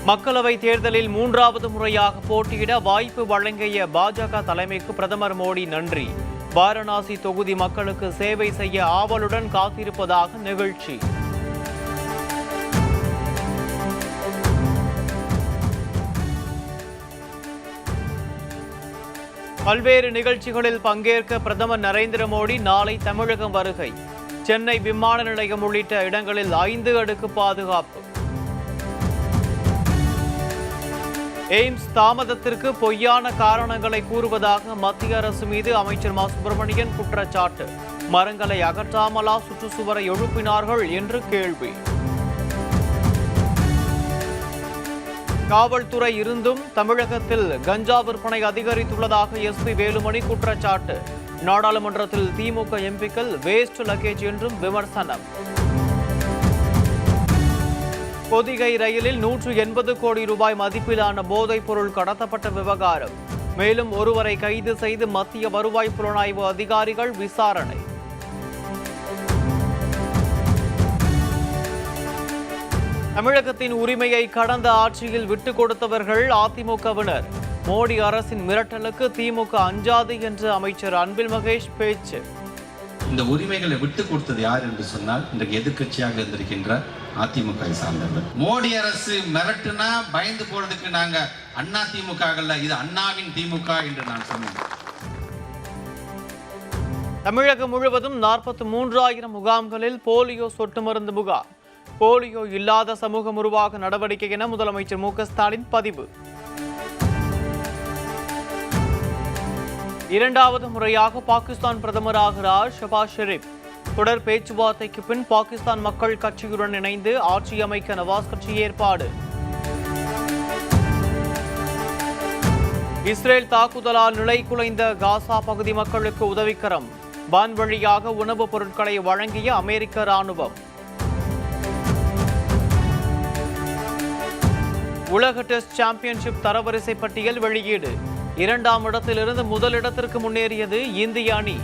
மக்களவைத் தேர்தலில் 3வது முறையாக போட்டியிட வாய்ப்பு வழங்கிய பாஜக தலைமைக்கு பிரதமர் மோடி நன்றி. வாரணாசி தொகுதி மக்களுக்கு சேவை செய்ய ஆவலுடன் காத்திருப்பதாக நிகழ்ச்சி. பல்வேறு நிகழ்ச்சிகளில் பங்கேற்க பிரதமர் நரேந்திர மோடி நாளை தமிழகம் வருகை. சென்னை விமான நிலையம் உள்ளிட்ட இடங்களில் 5 அடுக்கு பாதுகாப்பு. எய்ம்ஸ் தாமதத்திற்கு பொய்யான காரணங்களை கூறுவதாக மத்திய அரசு மீது அமைச்சர் மா சுப்பிரமணியன் குற்றச்சாட்டு. மரங்களை அகற்றாமலா சுற்றுச்சுவரை எழுப்பினார்கள் என்று கேள்வி. காவல்துறை இருந்தும் தமிழகத்தில் கஞ்சா விற்பனை அதிகரித்துள்ளதாக எஸ்பி வேலுமணி குற்றச்சாட்டு. நாடாளுமன்றத்தில் திமுக எம்பிக்கள் வேஸ்ட் லக்கேஜ் என்றும் விமர்சனம். பொதிகை ரயிலில் 180 கோடி ரூபாய் மதிப்பிலான போதைப் பொருள் கடத்தப்பட்ட விவகாரம். மேலும் ஒருவரை கைது செய்து மத்திய வருவாய் புலனாய்வு அதிகாரிகள் விசாரணை. தமிழகத்தின் உரிமையை கடந்த ஆட்சியில் விட்டுக் கொடுத்தவர்கள் அதிமுகவினர். மோடி அரசின் மிரட்டலுக்கு திமுக அஞ்சாது என்று அமைச்சர் அன்பில் மகேஷ் பேச்சு. இந்த உரிமைகளை விட்டுக் கொடுத்தது யார் என்று சொன்னால் இன்றைக்கு எதிர்க்கட்சியாக இருந்திருக்கின்ற அதிமுக சார்ந்தவர். மோடி அரசு மிரட்டுனா பயந்து போறதுக்கு நாங்க அண்ணா திமுக இது அண்ணாவின் திமுக என்று நான் சொன்னேன். தமிழகம் முழுவதும் 43,000 முகாம்களில் போலியோ சொட்டு மருந்து முகாம். போலியோ இல்லாத சமூகம் உருவாக நடவடிக்கை என முதலமைச்சர் மு.க. ஸ்டாலின் பதிவு. 2வது முறையாக பாகிஸ்தான் பிரதமராகிறார் ஷபாஸ் ஷெரீப். தொடர் பேச்சுவார்த்தைக்கு பின் பாகிஸ்தான் மக்கள் கட்சியுடன் இணைந்து ஆட்சி அமைக்க நவாஸ் கட்சி ஏற்பாடு. இஸ்ரேல் தாக்குதலால் நிலை குலைந்த காசா பகுதி மக்களுக்கு உதவிக்கரம். வான்வழியாக உணவுப் பொருட்களை வழங்கிய அமெரிக்க ராணுவம். உலக டெஸ்ட் சாம்பியன்ஷிப் தரவரிசை பட்டியல் வெளியீடு. 2ஆம் இடத்திலிருந்து முதலிடத்திற்கு முன்னேறியது இந்திய அணி.